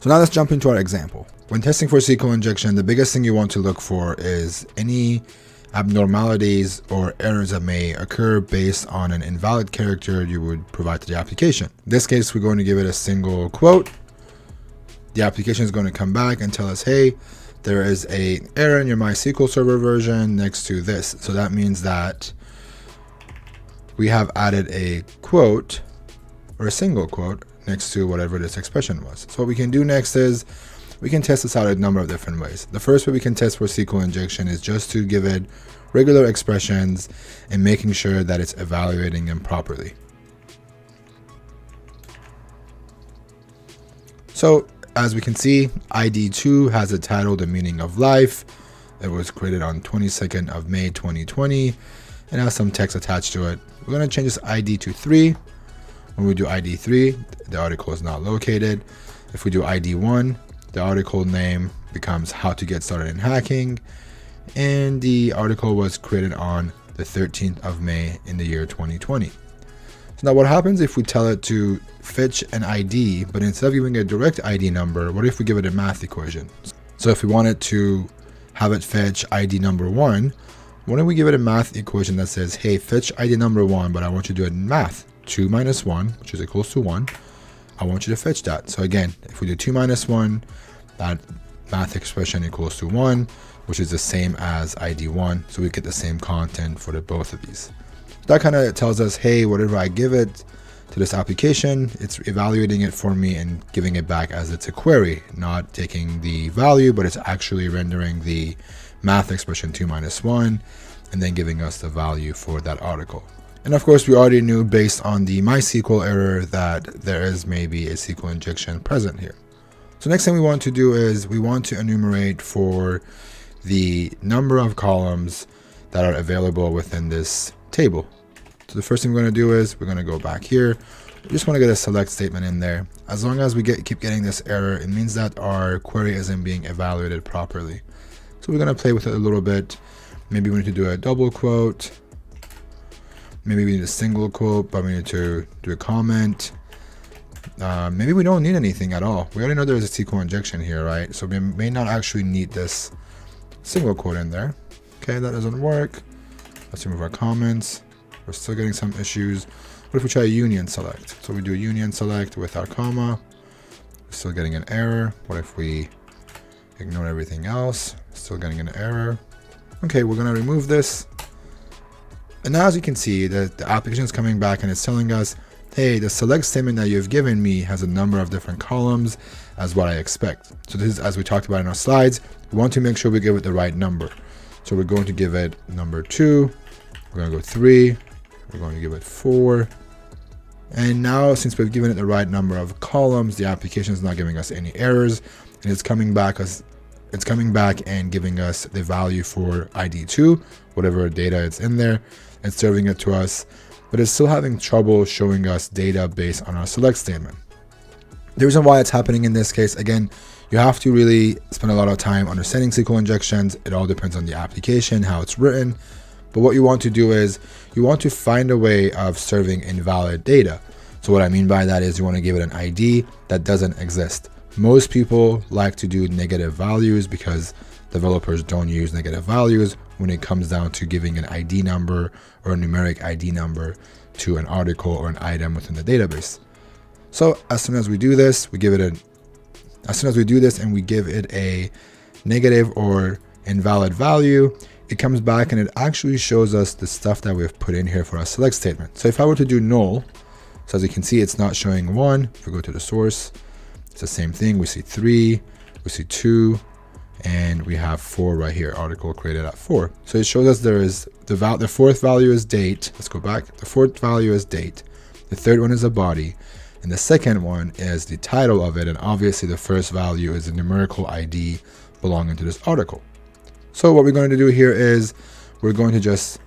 So now let's jump into our example. When testing for SQL injection, the biggest thing you want to look for is any abnormalities or errors that may occur based on an invalid character you would provide to the application. In this case, we're going to give it a single quote. The application is going to come back and tell us, hey, there is an error in your MySQL server version next to this. So that means that we have added a quote or a single quote next to whatever this expression was. So what we can do next is we can test this out a number of different ways. The first way we can test for SQL injection is just to give it regular expressions and making sure that it's evaluating them properly. So as we can see, ID2 has a title, The Meaning of Life. It was created on 22nd of May 2020 and has some text attached to it. We're going to change this ID to 3. When we do ID3, the article is not located. If we do ID1, the article name becomes How to Get Started in Hacking, and the article was created on the 13th of May in the year 2020. So now what happens if we tell it to fetch an ID, but instead of giving it a direct ID number, what if we give it a math equation? So if we wanted to have it fetch ID number 1, why don't we give it a math equation that says, hey, fetch ID number 1, but I want you to do it in math. 2 minus 1, which is equals to 1. I want you to fetch that. So again, if we do 2 minus 1, that math expression equals to 1, which is the same as ID1. So we get the same content for the both of these. That kind of tells us, hey, whatever I give it to this application, it's evaluating it for me and giving it back as it's a query, not taking the value, but it's actually rendering the math expression 2 minus 1 and then giving us the value for that article. And of course, we already knew based on the MySQL error that there is maybe a SQL injection present here. So next thing we want to do is we want to enumerate for the number of columns that are available within this table. So the first thing we're going to do is we're going to go back here. We just want to get a select statement in there. As long as we keep getting this error, it means that our query isn't being evaluated properly. So we're going to play with it a little bit. Maybe we need to do a double quote. Maybe we need a single quote, but we need to do a comment. Maybe we don't need anything at all. We already know there's a SQL injection here, right? So we may not actually need this single quote in there. Okay, that doesn't work. Let's remove our comments. We're still getting some issues. What if we try a union select? So we do a union select with our comma. We're still getting an error. What if we ignore everything else? Still getting an error. Okay, we're going to remove this. And now as you can see, the application is coming back and it's telling us, hey, the select statement that you've given me has a number of different columns as what I expect. So this is, as we talked about in our slides, we want to make sure we give it the right number. So we're going to give it number 2, we're going to go 3, we're going to give it 4. And now since we've given it the right number of columns, the application is not giving us any errors, and it's coming back and giving us the value for ID2, whatever data is in there, and serving it to us, but it's still having trouble showing us data based on our select statement. The reason why it's happening in this case, again, you have to really spend a lot of time understanding SQL injections. It all depends on the application, how it's written. But what you want to do is you want to find a way of serving invalid data. So what I mean by that is you want to give it an ID that doesn't exist. Most people like to do negative values because developers don't use negative values when it comes down to giving an ID number or a numeric ID number to an article or an item within the database. So as soon as we do this, and we give it a negative or invalid value, it comes back and it actually shows us the stuff that we've put in here for our select statement. So if I were to do null, so as you can see, it's not showing 1. If we go to the source, it's the same thing. We see 3, we see 2, and we have 4 right here, article created at 4. So it shows us there is the fourth value is date. Let's go back. The fourth value is date. The third one is a body. And the second one is the title of it. And obviously the first value is a numerical ID belonging to this article. So what we're going to do here is we're going to just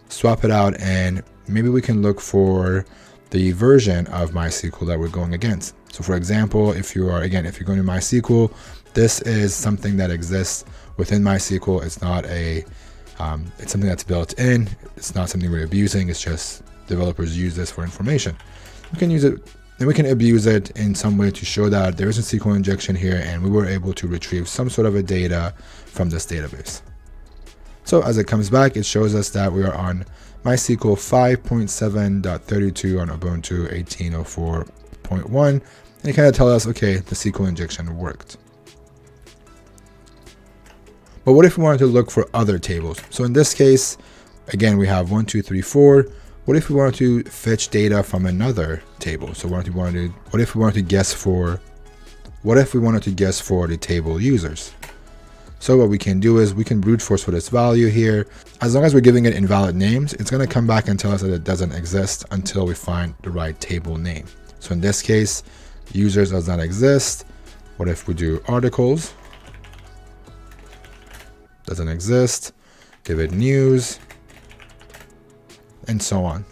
swap it out, and maybe we can look for the version of MySQL that we're going against. So for example, if you're going to MySQL, this is something that exists within MySQL. It's not it's something that's built in. It's not something we're abusing. It's just developers use this for information. You can use it then we can abuse it in some way to show that there is a SQL injection here and we were able to retrieve some sort of a data from this database. So as it comes back, it shows us that we are on MySQL 5.7.32 on Ubuntu 18.04.1, and it kind of tells us, okay, the SQL injection worked. But what if we wanted to look for other tables? So in this case, again, we have 1, 2, 3, 4. What if we wanted to fetch data from another table? So what if we wanted to guess for the table users? So what we can do is we can brute force for this value here. As long as we're giving it invalid names, it's going to come back and tell us that it doesn't exist until we find the right table name. So in this case, users does not exist. What if we do articles? Doesn't exist. Give it news, and so on.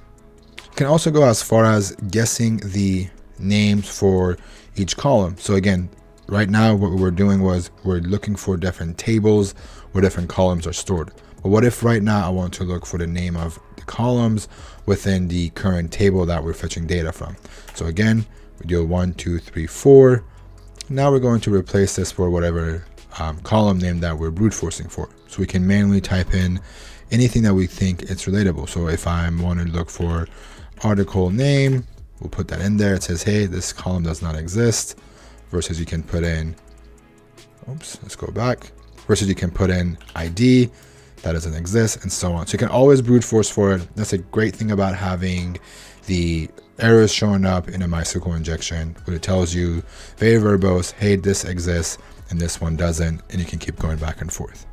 You can also go as far as guessing the names for each column. So again, right now what we were doing was we're looking for different tables where different columns are stored. But what if right now I want to look for the name of the columns within the current table that we're fetching data from? So again, we do 1, 2, 3, 4. Now we're going to replace this for whatever column name that we're brute forcing for. So we can manually type in anything that we think it's relatable. So if I want to look for article name, we'll put that in there. It says, hey, this column does not exist. Versus you can put in, let's go back. Versus you can put in ID, that doesn't exist, and so on. So you can always brute force for it. That's a great thing about having the errors showing up in a MySQL injection, where it tells you very verbose, hey, this exists and this one doesn't, and you can keep going back and forth.